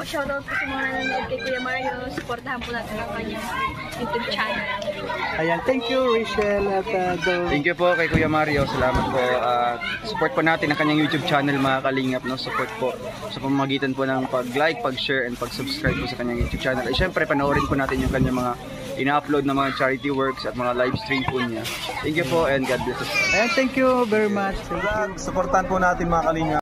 po, shoutout po sa mga nanonood kay Kuya Mario. Supportahan po natin ang kanyang YouTube channel. Ayan, thank you Rachel at Thank you po kay Kuya Mario. Salamat po. Support po natin ang kanyang YouTube channel mga kalingap. No? Support po sa pamamagitan po ng pag-like, pag-share, and pag-subscribe po sa kanyang YouTube channel. At syempre, panoorin po natin yung kanyang mga ina-upload na mga charity works at mga live stream po niya. Thank you po and God bless us. Ayan, thank you very much. Thank you. Supportan po natin mga kalingap.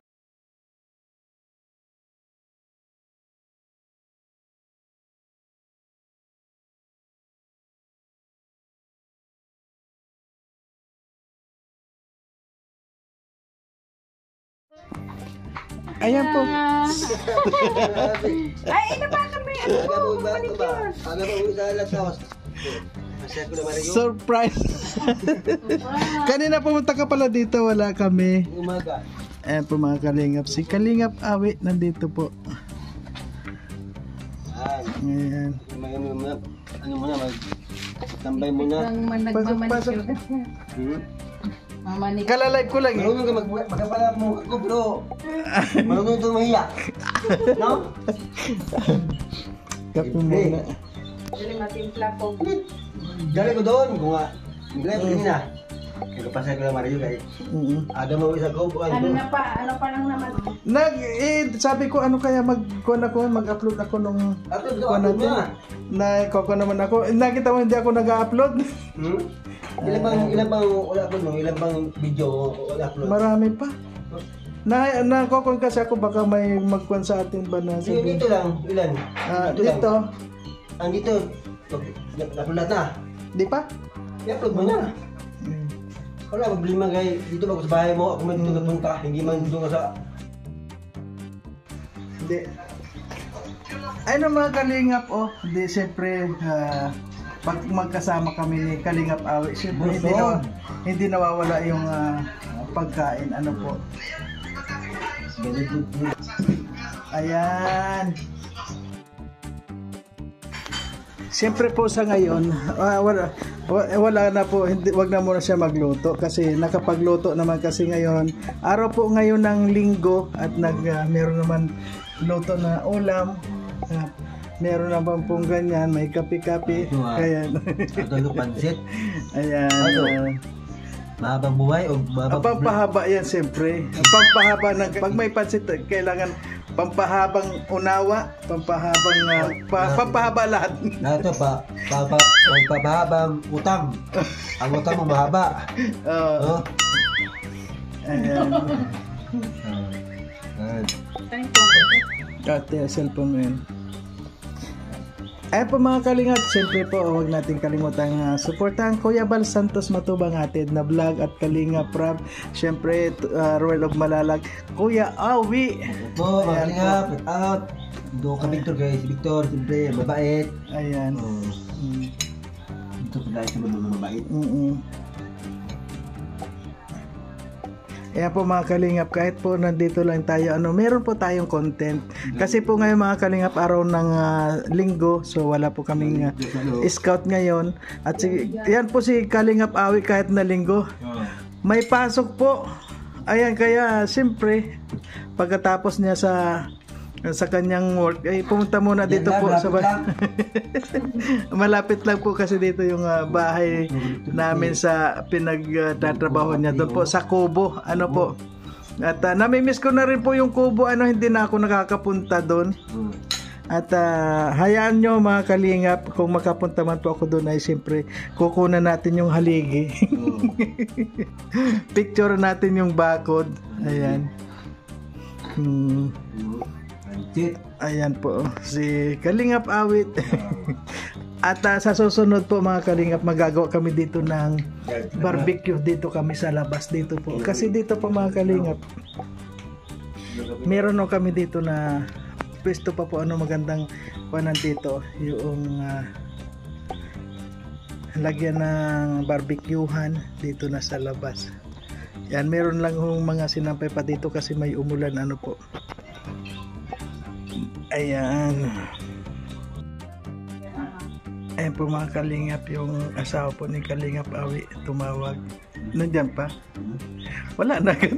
Ayan po. Ay, ina ba kami? Surprise. Kanina pumunta ka pala dito, wala kami. Umaga. Ayan po mga kalingap. Si Kalingap Awi nandito po. Ayan. Ano mo na, tambay mo na. Pasok. Mamanik. Kalalive ko lang eh. Marunong ka magkapala mo ako bro. Marunong ito mahiya. No? Kape muna. Dali matimpla po. Dali ko doon. Kung nga. Hindi na. Kaya pasay ko lang Mario guys. Ada mo isa ko. Ano na pa? Ano pa lang naman? Sabi ko ano kaya mag-upload ako nung Upload na. Koko naman ako. Nakita mo hindi ako nag-upload. Ilan bang wala upload mo? Ilan bang video wala upload? Marami pa. Nakokon kasi ako baka may magkuhan sa atin ba na sabi. Dito lang. Ilan? Dito. Andito. Upload na. Di pa? I-upload mo na. Wala problema guys. Dito ba sa bahay mo? Ako man dito punta. Hindi man dito ka sa... Hindi. Ay mga kalingap Hindi siyempre pag magkasama kami ni Kalingap Awi, siyempre hindi nawawala yung pagkain. Ano po? Ayan. Siyempre po sa ngayon, wala na po, wag na muna siya magluto kasi nakapagluto naman kasi ngayon. Araw po ngayon ng linggo at meron naman luto na ulam. Meron naman pong ganyan, may kape-kape. Kaya Ito pansit. ayan. Mahabang buhay o mahabang... Pampahaba yan siyempre. Pampahaba ng pag may pansit kailangan pampahabang unawa, pampahaba lahat. Lahat ito pampahabang utang. Ang utang mo mahaba. Oo. Ayan. Kate, cellphone mo yun. Ayan po mga kalingap, siyempre po huwag natin kalimutan supportahan Kuya Bal Santos Matubang atid na vlog at Kalingap Rab. Siyempre Royal of Malalag, Kuya Awi. Po, mga kalingap, out. Doon ka Victor guys, Victor, siyempre mabait. Ayan. Ito pala siya mabait. Ayan po mga kalingap, kahit po nandito lang tayo, meron po tayong content. Kasi po ngayon mga kalingap, araw ng linggo, so wala po kaming scout ngayon. At yan po si Kalingap Awi kahit na linggo. May pasok po. Ayan, kaya siyempre, pagkatapos niya sa kanyang work, ay pumunta muna dito po sa malapit lang po kasi dito yung bahay namin sa pinagtatrabaho niya doon po sa Kubo, po. At nami-miss ko na rin po yung Kubo, hindi na ako nakakapunta doon. At hayaan nyo mga kalingap, kung makapunta man po ako doon ay siyempre kukunan natin yung haligi. Picture natin yung bakod. Ayan. Ayan po si Kalingap Awit. At sa susunod po mga kalingap, magagawa kami dito ng barbecue dito kami sa labas dito po. Kasi dito po mga kalingap, meron kami dito na pwesto pa po magandang panan dito, yung lagyan ng barbecuehan dito na sa labas. Yan, meron lang mga sinampay pa dito kasi may umulan po. Ayan. Ayan po mga kalingap, yung asawa po ni Kalingap Awi tumawag. Nandyan pa? Wala na agad.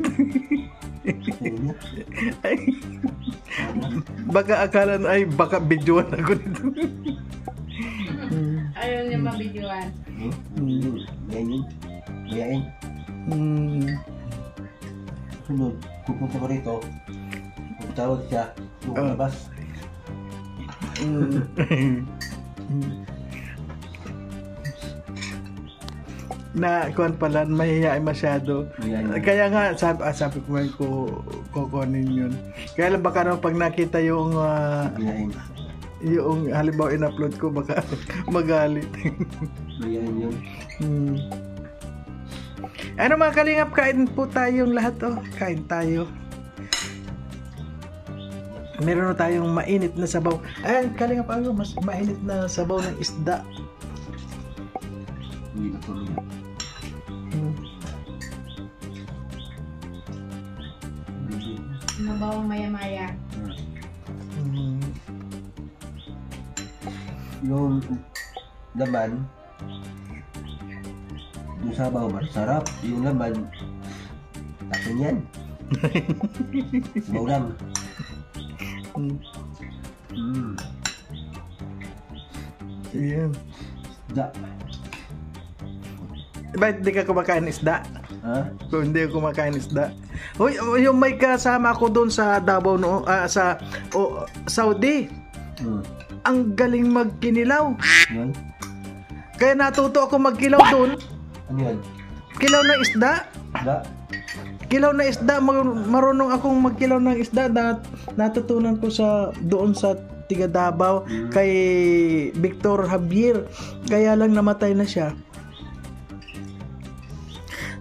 Ay, baka akalan ay baka videoan ako nito. Ayaw niya mabidyoan. Yayin. Yayin. Sunod, pupunta ko rito. Pagtawag siya, lumabas. Na kuan pala mahihiyain masyado. Kaya nga sabi ko ngayon ko kukunin yun. Kaya lang baka naman pag nakita yung yung halimbawa in-upload ko baka magalit. Yayin yun. Ano mga kalingap, kain po tayong lahat kain tayo. Meron na tayong mainit na sabaw. Ayan, kalingap mas mainit na sabaw ng isda. Mabawang maya-maya. Yung laman, yung sabaw masarap. Yung laman, akin yan. Sabaw lang. Ayan. Da. Bakit di ka kumakain isda? Ha? Kung hindi ako kumakain isda. Uy, yung may kasama ko doon sa Davao sa Saudi. Ang galing magkinilaw. Yun? Kaya natuto ako magkilaw doon. Ano yun? Kilaw na isda. Da? Kilaw na isda. Marunong akong magkilaw ng isda. Natutunan ko doon sa tiga Davao kay Victor Javier. Kaya lang namatay na siya.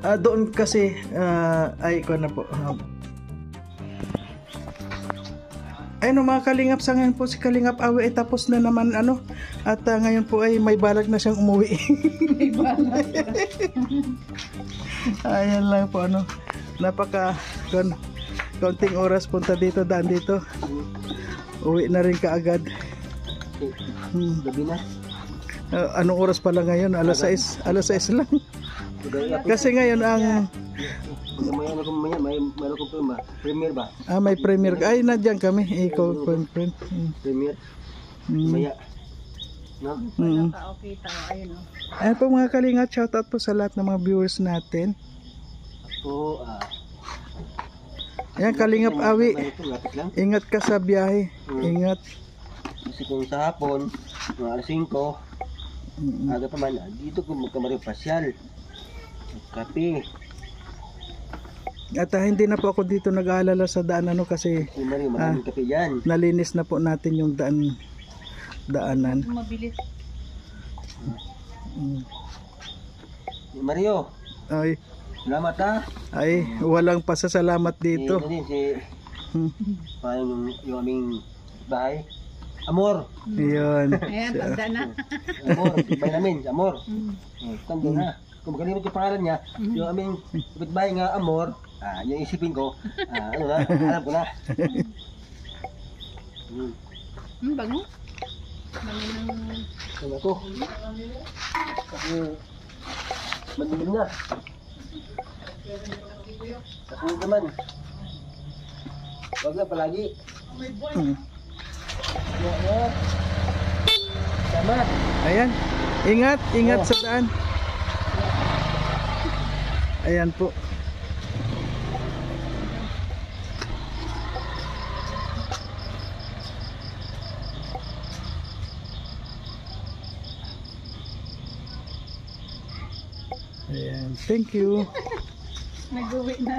Doon kasi ay ko na po. Ayun mga kalingap, sa ngayon po si Kalingap Awi ay tapos na naman at ngayon po ay may balak na siyang umuwi. May balat. Ayan lang po napaka konting oras punta dito, daan dito. Uwi na rin kaagad. Gabi na. Anong oras pala ngayon? Alas 6 lang. Kasi ngayon ang Meron kong premier ba? may premier. Ay, nandiyan kami. Ikaw, friend. Premier. Maya. No? Okay tao. Ayun Ayan po mga kalingap, shoutout po sa lahat ng mga viewers natin. Oo. Ayan, Kalingap Awi. Ingat ka sa biyahe. Ingat. Kasi kung sa hapon, mga alas 5, aga pa man, dito kung magkamari pasyal. Kape. At hindi na po ako dito nag-aalala sa daan kasi Si Mario, maraming kape yan. nalinis na po natin yung daanan. Mabilis. Mario, Ay, salamat ha. ay, walang pasasalamat dito. Din, yung aming bahay. Amor. Yun. Ayan, tanda na. Amor, bahay namin, Amor. Tanda na. Kung magalimot yung pangalan niya, yung aming kapitbahay nga Amor, yung isipin ko, alam ko na. Bango. Bango ng... Ano ako? Kasi, madilim na. Kasi naman, wag na palagi. Salamat. Ayan. Ingat sa daan. Ayan po. Ayan. Thank you. Nag-uwi na.